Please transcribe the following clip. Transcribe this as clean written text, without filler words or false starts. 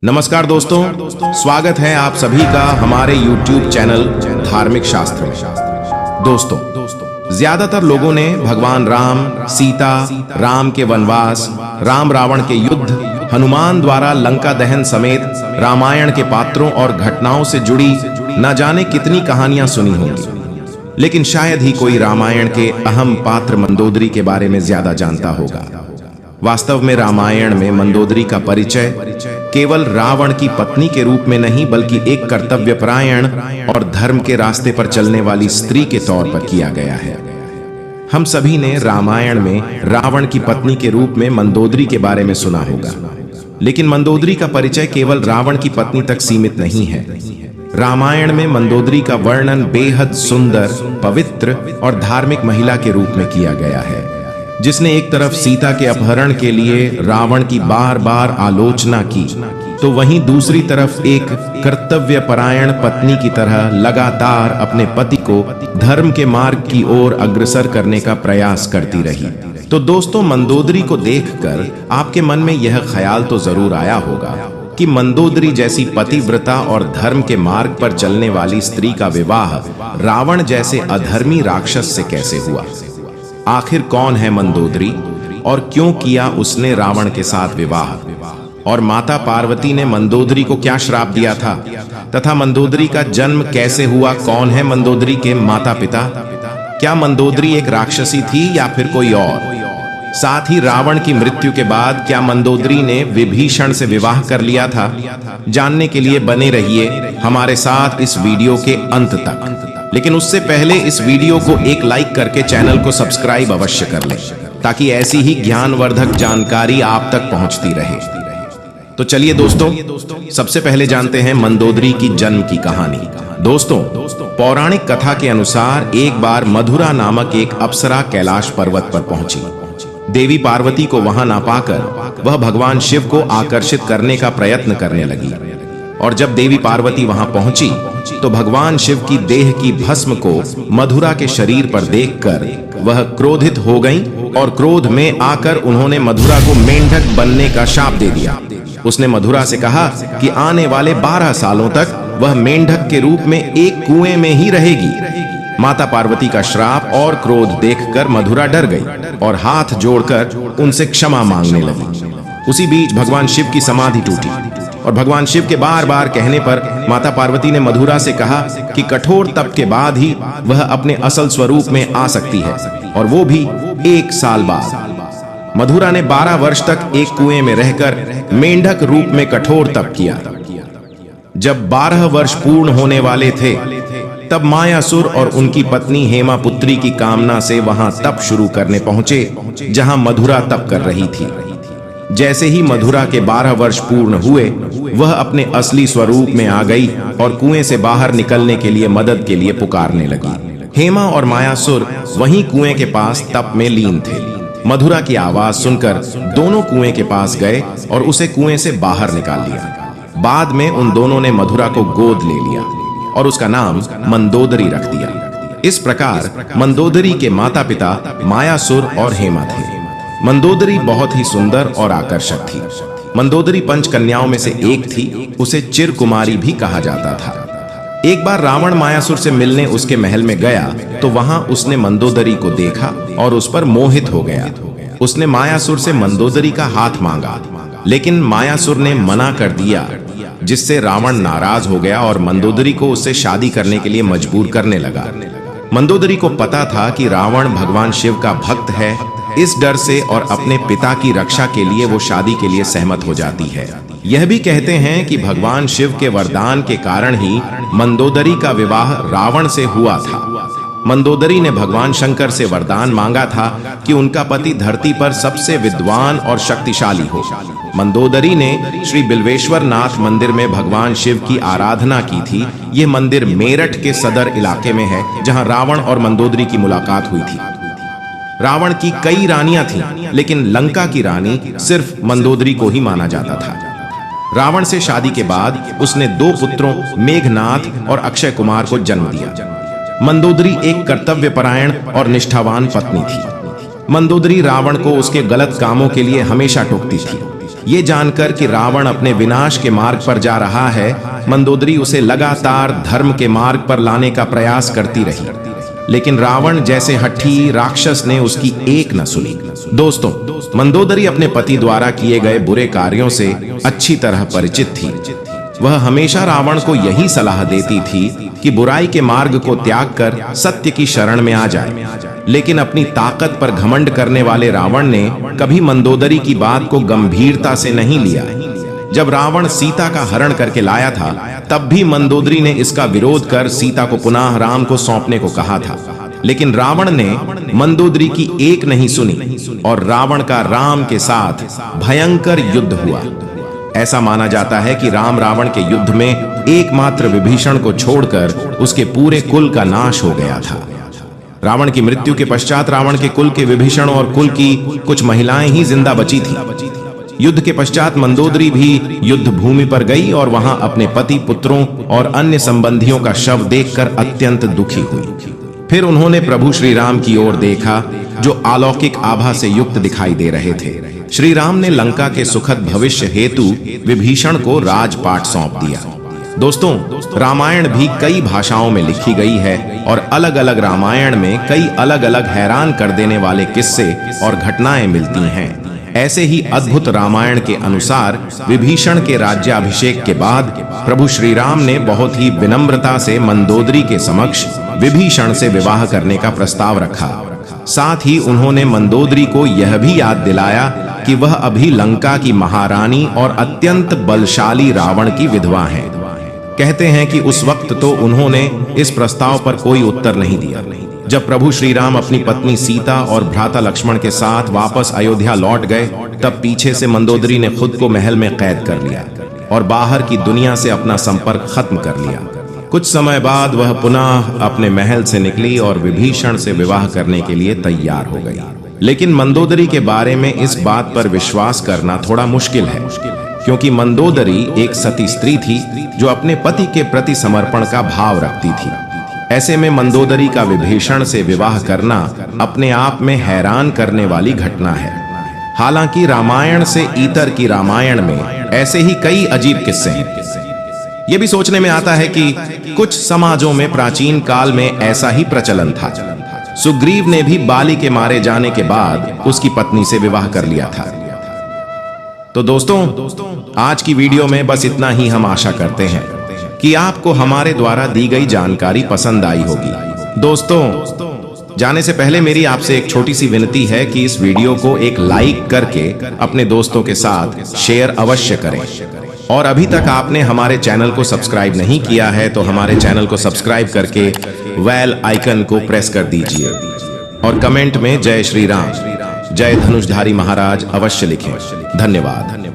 नमस्कार दोस्तों, स्वागत है आप सभी का हमारे YouTube चैनल धार्मिक शास्त्र में। दोस्तों, ज्यादातर लोगों ने भगवान राम, सीता, राम के वनवास, राम रावण के युद्ध, हनुमान द्वारा लंका दहन समेत रामायण के पात्रों और घटनाओं से जुड़ी न जाने कितनी कहानियां सुनी होंगी, लेकिन शायद ही कोई रामायण के अहम पात्र मंदोदरी के बारे में ज्यादा जानता होगा। वास्तव में रामायण में मंदोदरी का परिचय केवल रावण की पत्नी के रूप में नहीं, बल्कि एक कर्तव्यपरायण और धर्म के रास्ते पर चलने वाली स्त्री के तौर पर किया गया है। हम सभी ने रामायण में रावण की पत्नी के रूप में मंदोदरी के बारे में सुना होगा, लेकिन मंदोदरी का परिचय केवल रावण की पत्नी तक सीमित नहीं है। रामायण में मंदोदरी का वर्णन बेहद सुंदर, पवित्र और धार्मिक महिला के रूप में किया गया है, जिसने एक तरफ सीता के अपहरण के लिए रावण की बार बार आलोचना की, तो वहीं दूसरी तरफ एक कर्तव्यपरायण पत्नी की तरह लगातार अपने पति को धर्म के मार्ग की ओर अग्रसर करने का प्रयास करती रही। तो दोस्तों, मंदोदरी को देखकर आपके मन में यह ख्याल तो जरूर आया होगा कि मंदोदरी जैसी पतिव्रता और धर्म के मार्ग पर चलने वाली स्त्री का विवाह रावण जैसे अधर्मी राक्षस से कैसे हुआ। आखिर कौन है मंदोदरी और क्यों किया उसने रावण के साथ विवाह, और माता पार्वती ने मंदोदरी को क्या श्राप दिया था, तथा मंदोदरी का जन्म कैसे हुआ, कौन है मंदोदरी के माता पिता, क्या मंदोदरी एक राक्षसी थी या फिर कोई और। साथ ही रावण की मृत्यु के बाद क्या मंदोदरी ने विभीषण से विवाह कर लिया था। जानने के लिए बने रहिए हमारे साथ इस वीडियो के अंत तक, लेकिन उससे पहले इस वीडियो को एक लाइक करके चैनल को सब्सक्राइब अवश्य कर लें, ताकि ऐसी ही ज्ञानवर्धक जानकारी आप तक पहुंचती रहे। तो चलिए दोस्तों, सबसे पहले जानते हैं मंदोदरी की जन्म की कहानी। दोस्तों, पौराणिक कथा के अनुसार एक बार मधुरा नामक एक अप्सरा कैलाश पर्वत पर पहुंची। देवी पार्वती को वहां ना पाकर वह भगवान शिव को आकर्षित करने का प्रयत्न करने लगी, और जब देवी पार्वती वहां पहुंची तो भगवान शिव की देह की भस्म को मधुरा के शरीर पर देखकर वह क्रोधित हो गईं, और क्रोध में आकर उन्होंने मधुरा को मेंढक बनने का शाप दे दिया। उसने मधुरा से कहा कि आने वाले 12 सालों तक वह मेंढक के रूप में एक कुएं में ही रहेगी। माता पार्वती का श्राप और क्रोध देखकर मधुरा डर गई और हाथ जोड़कर उनसे क्षमा मांगने लगी। उसी बीच भगवान शिव की समाधि टूटी, और भगवान शिव के बार बार कहने पर माता पार्वती ने मधुरा से कहा कि कठोर तप के बाद ही वह अपने असल स्वरूप में आ सकती है, और वो भी 1 साल बाद। मधुरा ने 12 वर्ष तक एक कुएं में रहकर मेंढक रूप में कठोर तप किया। जब 12 वर्ष पूर्ण होने वाले थे, तब मायासुर और उनकी पत्नी हेमा पुत्री की कामना से वहां तप शुरू करने पहुंचे, जहां मधुरा तप कर रही थी। जैसे ही मधुरा के 12 वर्ष पूर्ण हुए, वह अपने असली स्वरूप में आ गई और कुएं से बाहर निकलने के लिए मदद के लिए पुकारने लगी। हेमा और मायासुर वहीं कुएं के पास तप में लीन थे। मधुरा की आवाज सुनकर दोनों कुएं के पास गए और उसे कुएं से बाहर निकाल लिया। बाद में उन दोनों ने मधुरा को गोद ले लिया और उसका नाम मंदोदरी रख दिया। इस प्रकार मंदोदरी के माता पिता मायासुर और हेमा थे। मंदोदरी बहुत ही सुंदर और आकर्षक थी। मंदोदरी 5 कन्याओं में से एक थी। उसे चिरकुमारी भी कहा जाता था। एक बार रावण मायासुर से मिलने उसके महल में गया, तो वहां उसने मंदोदरी को देखा और उस पर मोहित हो गया। उसने मायासुर से मंदोदरी का हाथ मांगा, लेकिन मायासुर ने मना कर दिया, जिससे रावण नाराज हो गया और मंदोदरी को उससे शादी करने के लिए मजबूर करने लगा। मंदोदरी को पता था कि रावण भगवान शिव का भक्त है। इस डर से और अपने पिता की रक्षा के लिए वो शादी के लिए सहमत हो जाती है। यह भी कहते हैं कि भगवान शिव के वरदान के कारण ही मंदोदरी का विवाह रावण से हुआ था। मंदोदरी ने भगवान शंकर से वरदान मांगा था कि उनका पति धरती पर सबसे विद्वान और शक्तिशाली हो। मंदोदरी ने श्री बिल्वेश्वर नाथ मंदिर में भगवान शिव की आराधना की थी। यह मंदिर मेरठ के सदर इलाके में है, जहां रावण और मंदोदरी की मुलाकात हुई थी। रावण की कई रानियां थीं, लेकिन लंका की रानी सिर्फ मंदोदरी को ही माना जाता था। रावण से शादी के बाद उसने 2 पुत्रों मेघनाथ और अक्षय कुमार को जन्म दिया। मंदोदरी एक कर्तव्यपरायण और निष्ठावान पत्नी थी। मंदोदरी रावण को उसके गलत कामों के लिए हमेशा टोकती थी। ये जानकर कि रावण अपने विनाश के मार्ग पर जा रहा है, मंदोदरी उसे लगातार धर्म के मार्ग पर लाने का प्रयास करती रही, लेकिन रावण जैसे हठी राक्षस ने उसकी एक न सुनी। दोस्तों, मंदोदरी अपने पति द्वारा किए गए बुरे कार्यों से अच्छी तरह परिचित थी। वह हमेशा रावण को यही सलाह देती थी कि बुराई के मार्ग को त्याग कर सत्य की शरण में आ जाए, लेकिन अपनी ताकत पर घमंड करने वाले रावण ने कभी मंदोदरी की बात को गंभीरता से नहीं लिया। जब रावण सीता का हरण करके लाया था, तब भी मंदोदरी ने इसका विरोध कर सीता को पुनः राम को सौंपने को कहा था, लेकिन रावण ने मंदोदरी की एक नहीं सुनी और रावण का राम के साथ भयंकर युद्ध हुआ। ऐसा माना जाता है कि राम रावण के युद्ध में एकमात्र विभीषण को छोड़कर उसके पूरे कुल का नाश हो गया था। रावण की मृत्यु के पश्चात रावण के कुल के विभीषण और कुल की कुछ महिलाएं ही जिंदा बची थी। युद्ध के पश्चात मंदोदरी भी युद्ध भूमि पर गई और वहां अपने पति, पुत्रों और अन्य संबंधियों का शव देखकर अत्यंत दुखी हुई। फिर उन्होंने प्रभु श्री राम की ओर देखा, जो अलौकिक आभा से युक्त दिखाई दे रहे थे। श्री राम ने लंका के सुखद भविष्य हेतु विभीषण को राजपाट सौंप दिया। दोस्तों, रामायण भी कई भाषाओं में लिखी गई है और अलग अलग रामायण में कई अलग अलग हैरान कर देने वाले किस्से और घटनाएं मिलती हैं। ऐसे ही अद्भुत रामायण के अनुसार विभीषण के राज्याभिषेक के बाद प्रभु श्री राम ने बहुत ही विनम्रता से मंदोदरी के समक्ष विभीषण से विवाह करने का प्रस्ताव रखा। साथ ही उन्होंने मंदोदरी को यह भी याद दिलाया कि वह अभी लंका की महारानी और अत्यंत बलशाली रावण की विधवा हैं। कहते हैं कि उस वक्त तो उन्होंने इस प्रस्ताव पर कोई उत्तर नहीं दिया। जब प्रभु श्री राम अपनी पत्नी सीता और भ्राता लक्ष्मण के साथ वापस अयोध्या लौट गए, तब पीछे से मंदोदरी ने खुद को महल में कैद कर लिया और बाहर की दुनिया से अपना संपर्क खत्म कर लिया। कुछ समय बाद वह पुनः अपने महल से निकली और विभीषण से विवाह करने के लिए तैयार हो गई। लेकिन मंदोदरी के बारे में इस बात पर विश्वास करना थोड़ा मुश्किल है, क्योंकि मंदोदरी एक सती स्त्री थी जो अपने पति के प्रति समर्पण का भाव रखती थी। ऐसे में मंदोदरी का विभीषण से विवाह करना अपने आप में हैरान करने वाली घटना है। हालांकि रामायण से इतर की रामायण में ऐसे ही कई अजीब किस्से हैं। यह भी सोचने में आता है कि कुछ समाजों में प्राचीन काल में ऐसा ही प्रचलन था। सुग्रीव ने भी बाली के मारे जाने के बाद उसकी पत्नी से विवाह कर लिया था। तो दोस्तों, आज की वीडियो में बस इतना ही। हम आशा करते हैं कि आपको हमारे द्वारा दी गई जानकारी पसंद आई होगी। दोस्तों, जाने से पहले मेरी आपसे एक छोटी सी विनती है कि इस वीडियो को एक लाइक करके अपने दोस्तों के साथ शेयर अवश्य करें। और अभी तक आपने हमारे चैनल को सब्सक्राइब नहीं किया है तो हमारे चैनल को सब्सक्राइब करके बेल आइकन को प्रेस कर दीजिए और कमेंट में जय श्री राम, जय धनुषधारी महाराज अवश्य लिखें। धन्यवाद।